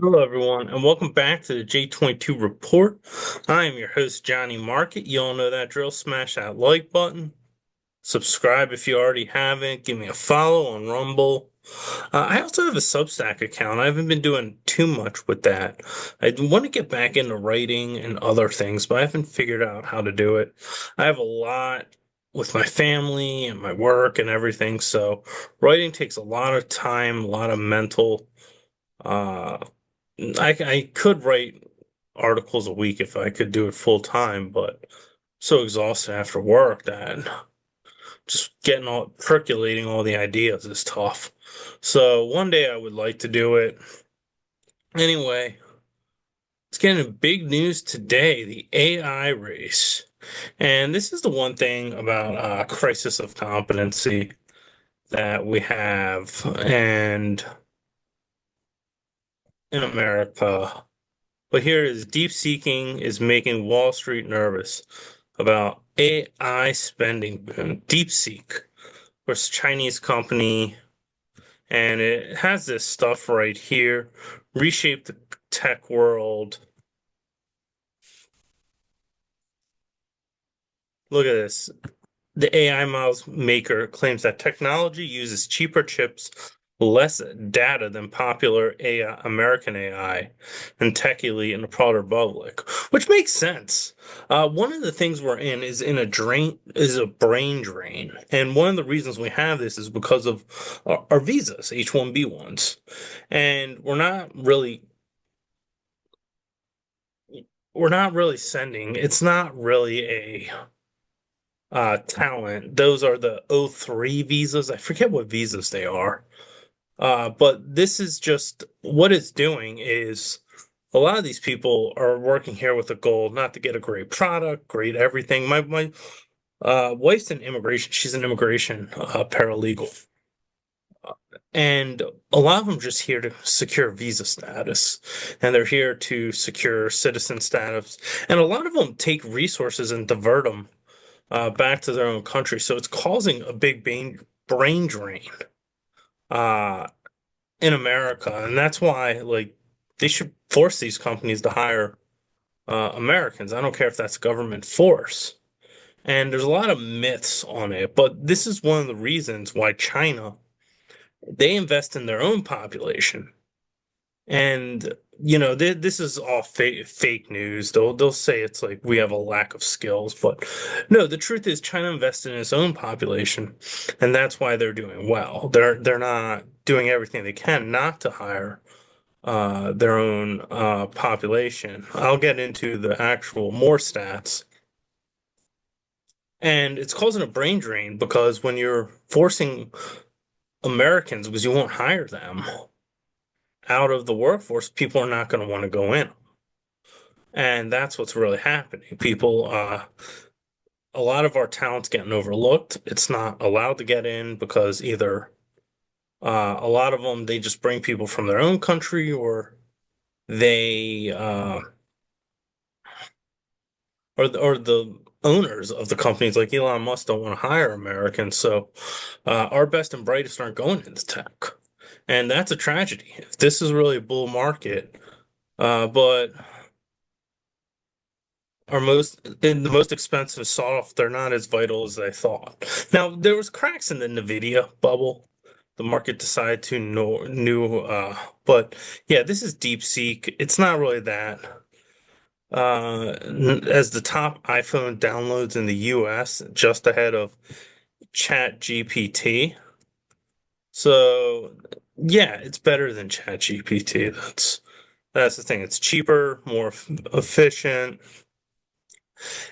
Hello, everyone, and welcome back to the J22 Report. I am your host, Johnnie Market. You all know that drill. Smash that like button. Subscribe if you already haven't. Give me a follow on Rumble. I also have a Substack account. I haven't been doing too much with that. I want to get back into writing and other things, but I haven't figured out how to do it. I have a lot with my family and my work and everything, so writing takes a lot of time, a lot of mental. Uh, I could write articles a week if I could do it full time, but so exhausted after work that just getting all percolating all the ideas is tough. So one day I would like to do it. Anyway, it's getting big news today, the AI race. And this is the one thing about crisis of competency that we have and in America. But here is deep seeking is making Wall Street nervous about AI spending boom. DeepSeek, was a Chinese company, and it has this stuff right here. Reshape the tech world. Look at this. The AI models maker claims that technology uses cheaper chips, less data than popular AI, American AI, and tech elite in the broader public, which makes sense. One of the things we're in is a brain drain, and one of the reasons we have this is because of our visas, H-1B ones, and we're not really sending. It's not really a talent. Those are the O3 visas. I forget what visas they are. But this is just what it's doing is a lot of these people are working here with a goal not to get a great product, great everything. My wife's in immigration. She's an immigration paralegal. And a lot of them just here to secure visa status, and they're here to secure citizen status. And a lot of them take resources and divert them back to their own country. So it's causing a big brain drain uh, in America, and that's why like they should force these companies to hire Americans. I don't care if that's government force. And there's a lot of myths on it, but this is one of the reasons why China they invest in their own population. And this is all fake news. They'll say it's like we have a lack of skills, but no, the truth is China invested in its own population, and that's why they're doing well. They're not doing everything they can not to hire their own population. I'll get into the actual more stats, and it's causing a brain drain because when you're forcing Americans because you won't hire them out of the workforce, people are not going to want to go in. And that's what's really happening. A lot of our talent's getting overlooked. It's not allowed to get in because either a lot of them they just bring people from their own country, or they or the owners of the companies like Elon Musk don't want to hire Americans. So our best and brightest aren't going into tech, and that's a tragedy. If this is really a bull market, but are the most expensive soft, they're not as vital as I thought. Now, there was cracks in the Nvidia bubble. The market decided to know new but yeah, this is DeepSeek. It's not really that. As the top iPhone downloads in the US, just ahead of Chat GPT. So yeah, it's better than Chat GPT. That's the thing. It's cheaper, more efficient.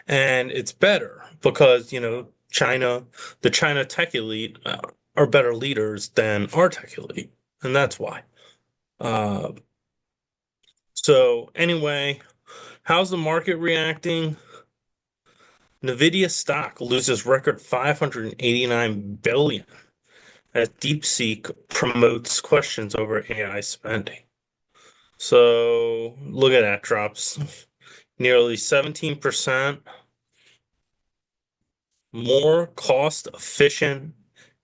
And it's better because, the China tech elite are better leaders than our tech elite. And that's why. Uh, so, anyway, how's the market reacting? Nvidia stock loses record 589 billion as DeepSeek promotes questions over AI spending. So, look at that, drops nearly 17%. More cost efficient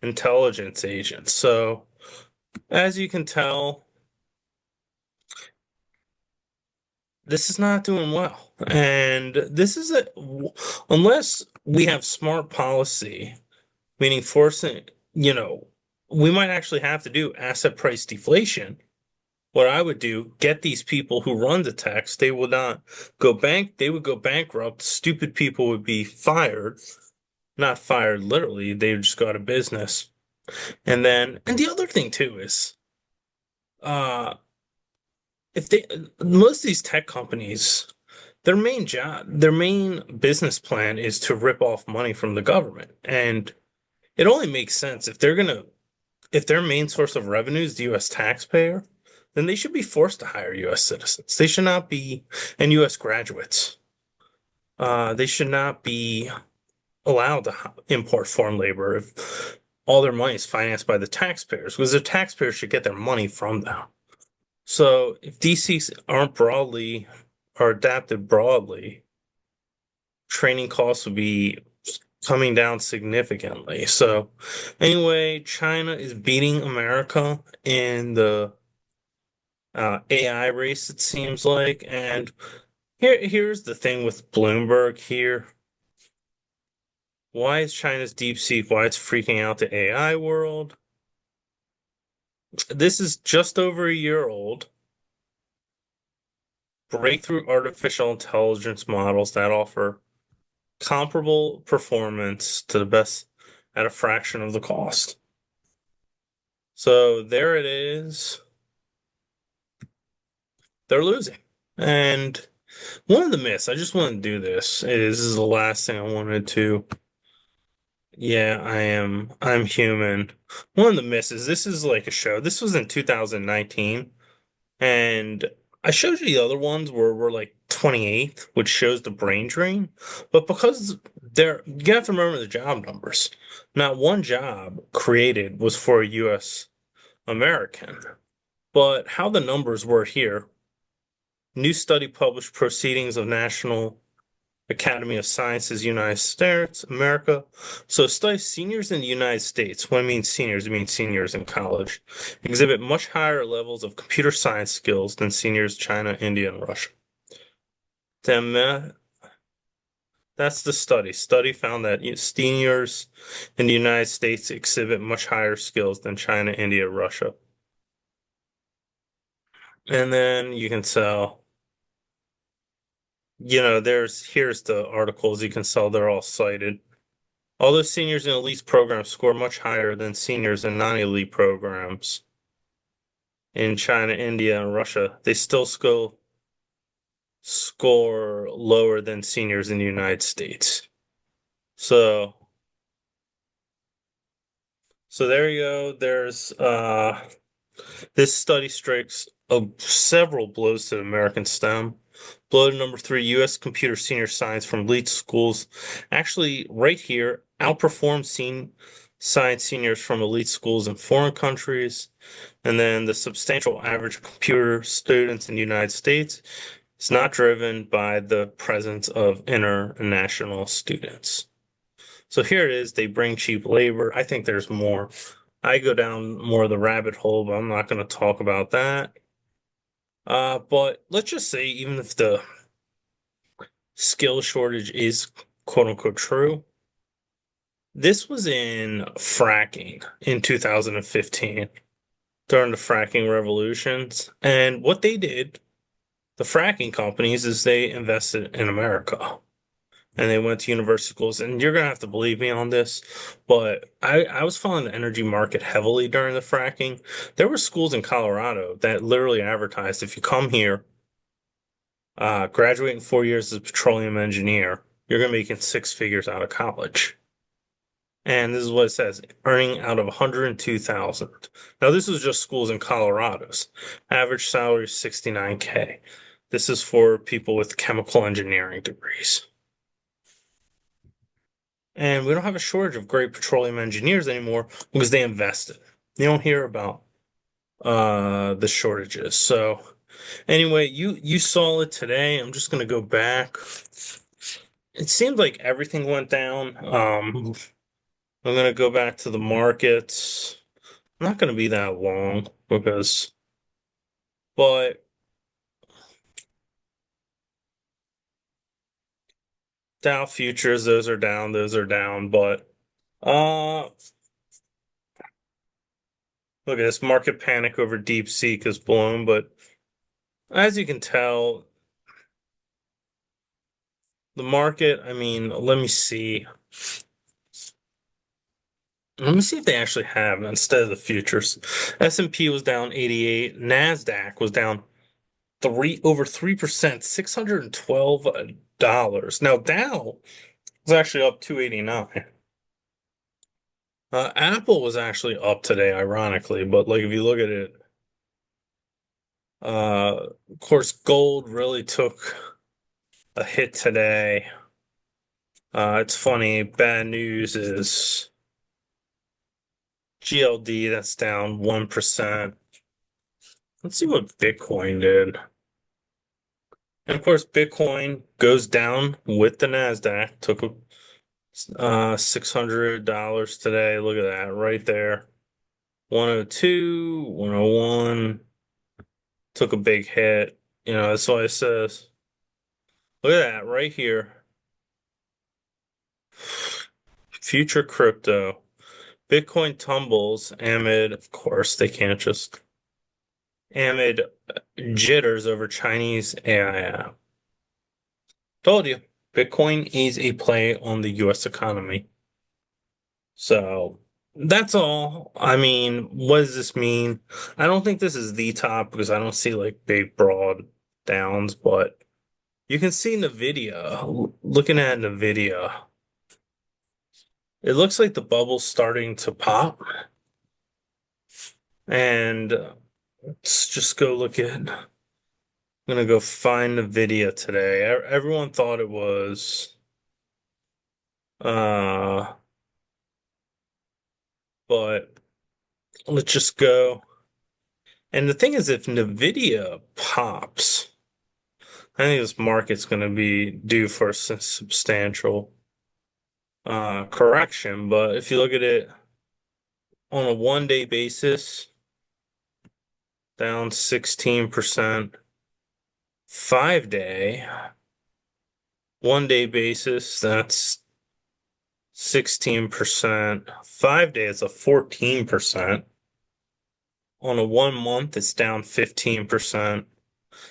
intelligence agents. So, as you can tell, this is not doing well. And this is unless we have smart policy, meaning forcing, you know, we might actually have to do asset price deflation. What I would do, get these people who run the tax, they would not they would go bankrupt. Stupid people would be fired, not fired literally, they would just go out of business. And the other thing too is, uh, if they, most of these tech companies, their main business plan is to rip off money from the government. And it only makes sense if their main source of revenue is the US taxpayer, then they should be forced to hire US citizens. They should not be, and US graduates. They should not be allowed to import foreign labor if all their money is financed by the taxpayers, because the taxpayers should get their money from them. So if DCs aren't broadly or adapted broadly, training costs would be coming down significantly. So anyway, China is beating America in the AI race, it seems like. And here's the thing with Bloomberg here. Why is China's DeepSeek, why it's freaking out the AI world? This is just over a year old. Breakthrough artificial intelligence models that offer comparable performance to the best at a fraction of the cost. So there it is. They're losing. And one of the myths, I just want to do this is the last thing I wanted to. Yeah, I'm human. One of the myths is this is like a show. This was in 2019. And I showed you the other ones where we're like 28th, which shows the brain drain. But because you have to remember the job numbers. Not one job created was for a US American. But how the numbers were here, new study published Proceedings of National Academy of Sciences, United States, America. So study seniors in the United States. When I mean seniors, I mean seniors in college, exhibit much higher levels of computer science skills than seniors China, India, and Russia. Then that's the study. Study found that seniors in the United States exhibit much higher skills than China, India, Russia. And then you can tell, here's the articles you can sell. They're all cited. Although seniors in elite programs score much higher than seniors in non-elite programs in China, India, and Russia, they still score lower than seniors in the United States. So, so there you go. There's this study strikes several blows to the American STEM. Blow to number 3, U.S. computer senior science from elite schools. Actually, right here, outperformed science seniors from elite schools in foreign countries. And then the substantial average of computer students in the United States is not driven by the presence of international students. So here it is. They bring cheap labor. I think there's more. I go down more of the rabbit hole, but I'm not going to talk about that. But let's just say, even if the skill shortage is quote unquote true, this was in fracking in 2015 during the fracking revolutions. And what they did, the fracking companies, is they invested in America. And they went to university schools. And you're gonna have to believe me on this, but I was following the energy market heavily during the fracking. There were schools in Colorado that literally advertised, if you come here, graduate in 4 years as a petroleum engineer, you're gonna be making six figures out of college. And this is what it says, earning out of 102,000. Now this is just schools in Colorado's. Average salary is 69K. This is for people with chemical engineering degrees. And we don't have a shortage of great petroleum engineers anymore because they invested. You don't hear about the shortages. So anyway, you saw it today. I'm just gonna go back. It seemed like everything went down. I'm gonna go back to the markets. Not gonna be that long but Dow futures, those are down, but uh look at this market panic over DeepSeek is blown, but as you can tell, the market, I mean, let me see. Let me see if they actually have instead of the futures. S&P was down 88, Nasdaq was down three over 3%, $612. Now Dow was actually up 289. Apple was actually up today, ironically, but like if you look at it, of course, gold really took a hit today. It's funny, bad news is GLD, that's down 1%. Let's see what Bitcoin did. And of course, Bitcoin goes down with the Nasdaq. Took $600 today. Look at that right there. 102, 101. Took a big hit. You know, that's why it says, look at that right here. Future crypto. Bitcoin tumbles amid, of course, they can't just amid jitters over Chinese AI app. Told you, Bitcoin is a play on the US economy. So that's all. I mean, what does this mean? I don't think this is the top because I don't see like big broad downs, but you can see Nvidia. Looking at Nvidia, it looks like the bubble's starting to pop. And let's just go look at. I'm gonna go find Nvidia today. Everyone thought it was uh but let's just go. And the thing is, if Nvidia pops, I think this market's going to be due for a substantial correction. But if you look at it on a 1 day basis, down 16%. 5 day, 1 day basis, that's 16%. 5 day is a 14%. On a 1 month, it's down 15%.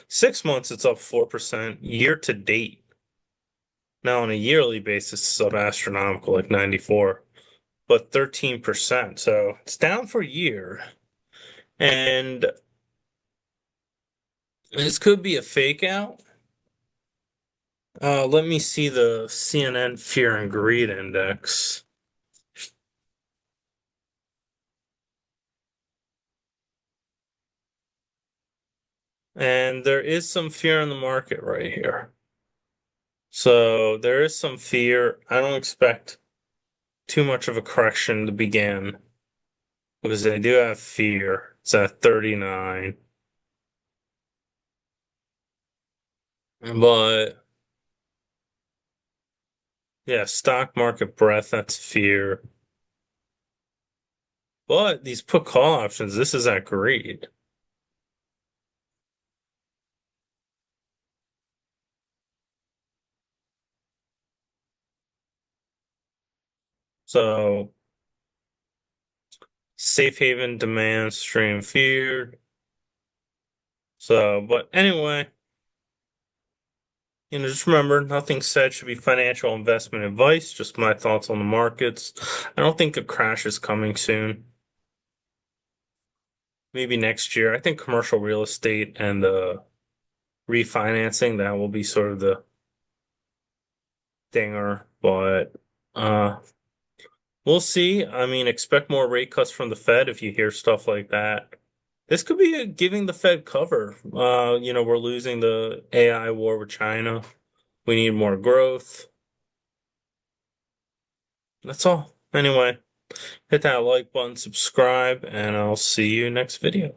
6 months, it's up 4%. Year to date. Now, on a yearly basis, it's up astronomical, like 94, but 13%. So it's down for a year. And this could be a fake out. Let me see the CNN Fear and Greed Index. And there is some fear in the market right here. So there is some fear. I don't expect too much of a correction to begin because they do have fear. It's at 39. But yeah, stock market breadth, that's fear. But these put call options, this is at greed. So safe haven demand stream feared. So, but anyway, just remember, nothing said should be financial investment advice, just my thoughts on the markets. I don't think a crash is coming soon. Maybe next year. I think commercial real estate and refinancing, that will be sort of the dinger, but uh we'll see. I mean, expect more rate cuts from the Fed if you hear stuff like that. This could be giving the Fed cover. We're losing the AI war with China. We need more growth. That's all. Anyway, hit that like button, subscribe, and I'll see you next video.